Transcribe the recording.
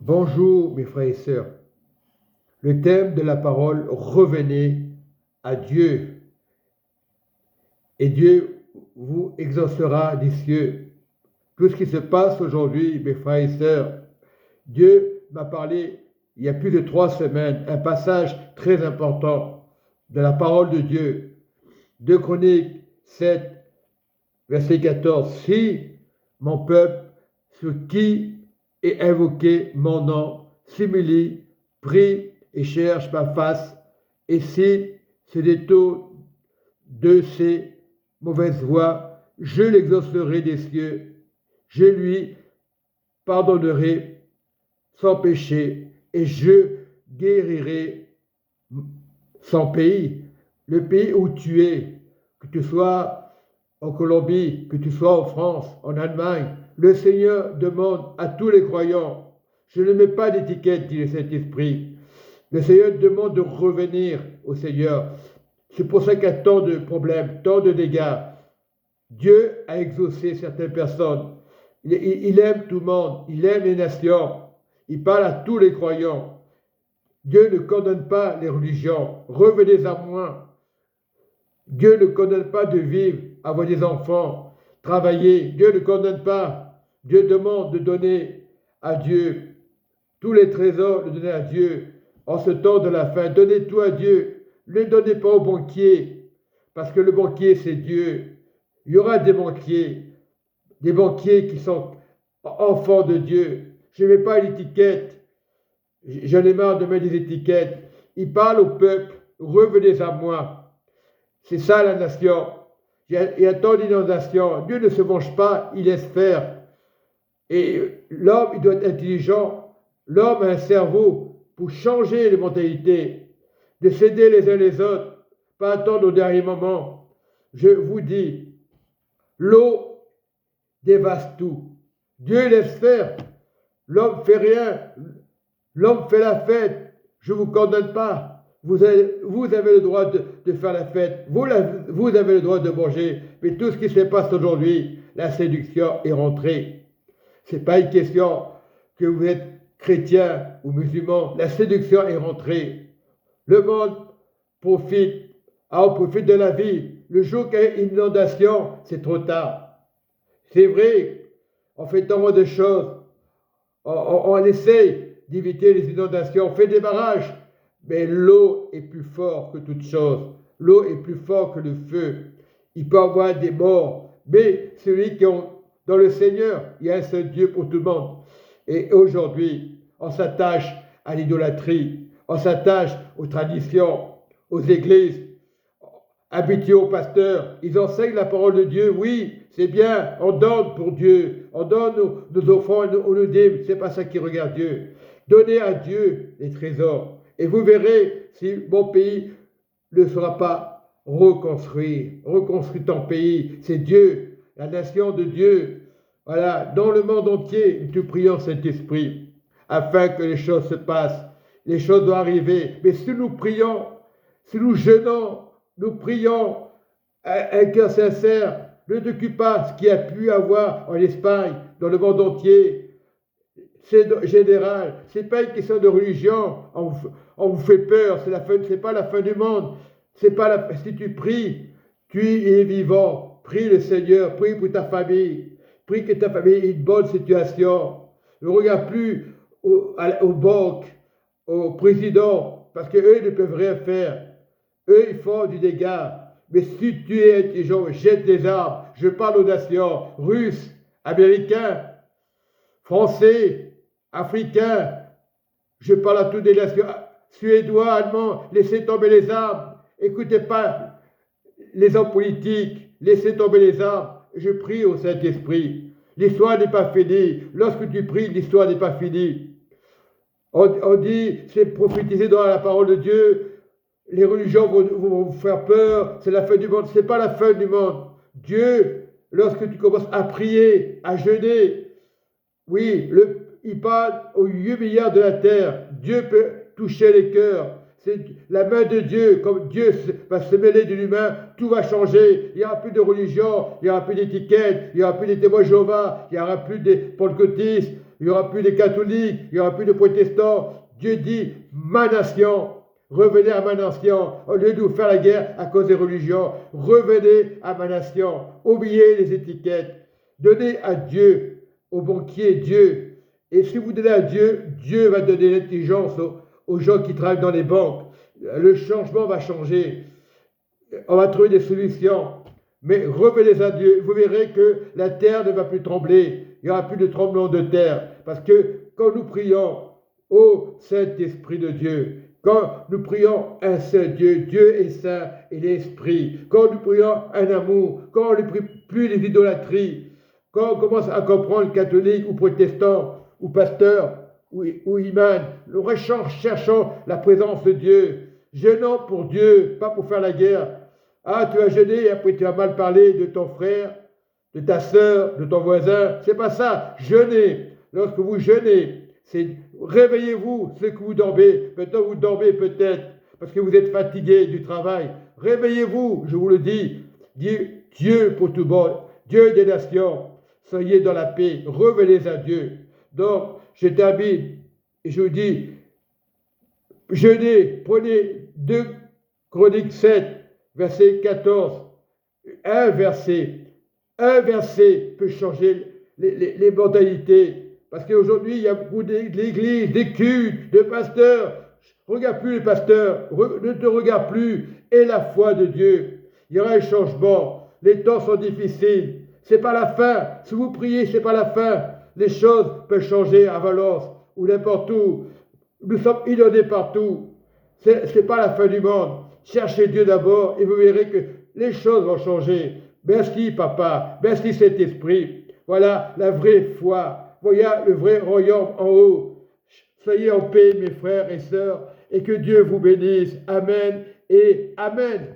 Bonjour mes frères et sœurs. Le thème de la parole, revenez à Dieu et Dieu vous exaucera des cieux. Tout ce qui se passe aujourd'hui, mes frères et sœurs, Dieu m'a parlé il y a plus de 3 semaines, un passage très important de la parole de Dieu. 2 Chroniques 7, verset 14. Si mon peuple, sur qui est invoqué mon nom, s'humilie, prie et cherche ma face, et s'il se détourne de ses mauvaises voies, je l'exaucerai des cieux, je lui pardonnerai son péché et je guérirai son pays, le pays où tu es, que tu sois en Colombie, que tu sois en France, en Allemagne. Le Seigneur demande à tous les croyants, je ne mets pas d'étiquette, dit le Saint-Esprit. Le Seigneur demande de revenir au Seigneur. C'est pour ça qu'il y a tant de problèmes, tant de dégâts. Dieu a exaucé certaines personnes. Il aime tout le monde, il aime les nations. Il parle à tous les croyants. Dieu ne condamne pas les religions. Revenez à moi. Dieu ne condamne pas de vivre, avoir des enfants, travailler. Dieu ne condamne pas. Dieu demande de donner à Dieu tous les trésors, de donner à Dieu en ce temps de la fin. Donnez tout à Dieu. Ne donnez pas au banquier, parce que le banquier, c'est Dieu. Il y aura des banquiers qui sont enfants de Dieu. Je ne mets pas l'étiquette. J'en ai marre de mettre des étiquettes. Il parle au peuple, revenez à moi. C'est ça la nation. Il y a tant d'inondations. Dieu ne se venge pas, il laisse faire. Et l'homme, il doit être intelligent. L'homme a un cerveau pour changer les mentalités, de s'aider les uns les autres, pas attendre au dernier moment. Je vous dis, l'eau dévaste tout. Dieu laisse faire. L'homme fait rien. L'homme fait la fête. Je ne vous condamne pas. Vous avez le droit de faire la fête. Vous avez le droit de manger. Mais tout ce qui se passe aujourd'hui, la séduction est rentrée. Ce n'est pas une question que vous êtes chrétien ou musulman. La séduction est rentrée. Le monde profite. On profite de la vie. Le jour qu'il y a une inondation, c'est trop tard. C'est vrai, on fait tant de choses. On essaye d'éviter les inondations, on fait des barrages. Mais l'eau est plus forte que toute chose. L'eau est plus forte que le feu. Il peut y avoir des morts. Mais celui qui est dans le Seigneur, il y a un seul Dieu pour tout le monde. Et aujourd'hui, on s'attache à l'idolâtrie. On s'attache aux traditions, aux églises. Habitués aux pasteurs, ils enseignent la parole de Dieu, oui, c'est bien, on donne pour Dieu, on donne nos offrandes, on nous dit, c'est pas ça qui regarde Dieu. Donnez à Dieu les trésors, et vous verrez si mon pays ne sera pas reconstruit ton pays, c'est Dieu, la nation de Dieu. Voilà, dans le monde entier, nous prions cet esprit, afin que les choses se passent, les choses doivent arriver, mais si nous prions, si nous jeûnons, nous prions un cœur sincère. Ne t'occupe pas ce qu'il y a pu avoir en Espagne, dans le monde entier. C'est général. Ce n'est pas une question de religion. On vous fait peur. C'est pas la fin du monde. Si tu pries, tu es vivant. Prie le Seigneur. Prie pour ta famille. Prie que ta famille ait une bonne situation. Ne regarde plus aux banques, aux présidents, parce qu'eux ne peuvent rien faire. Eux, ils font du dégât. Mais si tu es intelligent, jette des armes. Je parle aux nations russes, américains, français, africains. Je parle à toutes les nations, suédois, allemands. Laissez tomber les armes. Écoutez pas les hommes politiques. Laissez tomber les armes. Je prie au Saint-Esprit. L'histoire n'est pas finie. Lorsque tu pries, l'histoire n'est pas finie. On dit, c'est prophétiser dans la parole de Dieu. Les religions vont vous faire peur, c'est la fin du monde. Ce n'est pas la fin du monde. Dieu, lorsque tu commences à prier, à jeûner, oui, il parle aux 8 milliards de la terre. Dieu peut toucher les cœurs. C'est la main de Dieu. Comme Dieu va se mêler de l'humain, tout va changer. Il n'y aura plus de religion, il n'y aura plus d'étiquettes, il n'y aura plus des témoins Jéhovah, il n'y aura plus des pentecôtistes. il n'y aura plus de catholiques, il n'y aura plus de protestants. Dieu dit, ma nation, revenez à ma nation. Au lieu de vous faire la guerre à cause des religions, revenez à ma nation. Oubliez les étiquettes. Donnez à Dieu, au banquier Dieu. Et si vous donnez à Dieu, Dieu va donner l'intelligence aux gens qui travaillent dans les banques. Le changement va changer. On va trouver des solutions. Mais revenez à Dieu. Vous verrez que la terre ne va plus trembler. Il n'y aura plus de tremblement de terre. Parce que quand nous prions, ô Saint-Esprit de Dieu, quand nous prions un seul Dieu, Dieu est saint et l'Esprit, quand nous prions un amour, quand on ne prie plus les idolâtries, quand on commence à comprendre catholique ou protestant ou pasteur ou imam, nous cherchons la présence de Dieu, jeûnons pour Dieu, pas pour faire la guerre. Ah, tu as jeûné et après tu as mal parlé de ton frère, de ta sœur, de ton voisin. C'est pas ça. Jeûnez. Lorsque vous jeûnez, c'est réveillez-vous, ceux que vous dormez. Maintenant, vous dormez peut-être parce que vous êtes fatigué du travail. Réveillez-vous, je vous le dis. Dieu pour tout le monde, Dieu des nations. Soyez dans la paix, revenez à Dieu. Donc, je termine et je vous dis, jeûnez, prenez 2 Chroniques 7, verset 14. Un verset peut changer les mentalités. Parce qu'aujourd'hui, il y a beaucoup d'églises, des cultes, de pasteurs. Regarde plus les pasteurs, ne te regarde plus. Et la foi de Dieu. Il y aura un changement. Les temps sont difficiles. C'est pas la fin. Si vous priez, c'est pas la fin. Les choses peuvent changer à Valence ou n'importe où. Nous sommes inondés partout. C'est pas la fin du monde. Cherchez Dieu d'abord et vous verrez que les choses vont changer. Merci, Papa. Merci, Saint-Esprit. Voilà la vraie foi. Voilà le vrai royaume en haut. Soyez en paix, mes frères et sœurs, et que Dieu vous bénisse. Amen et Amen.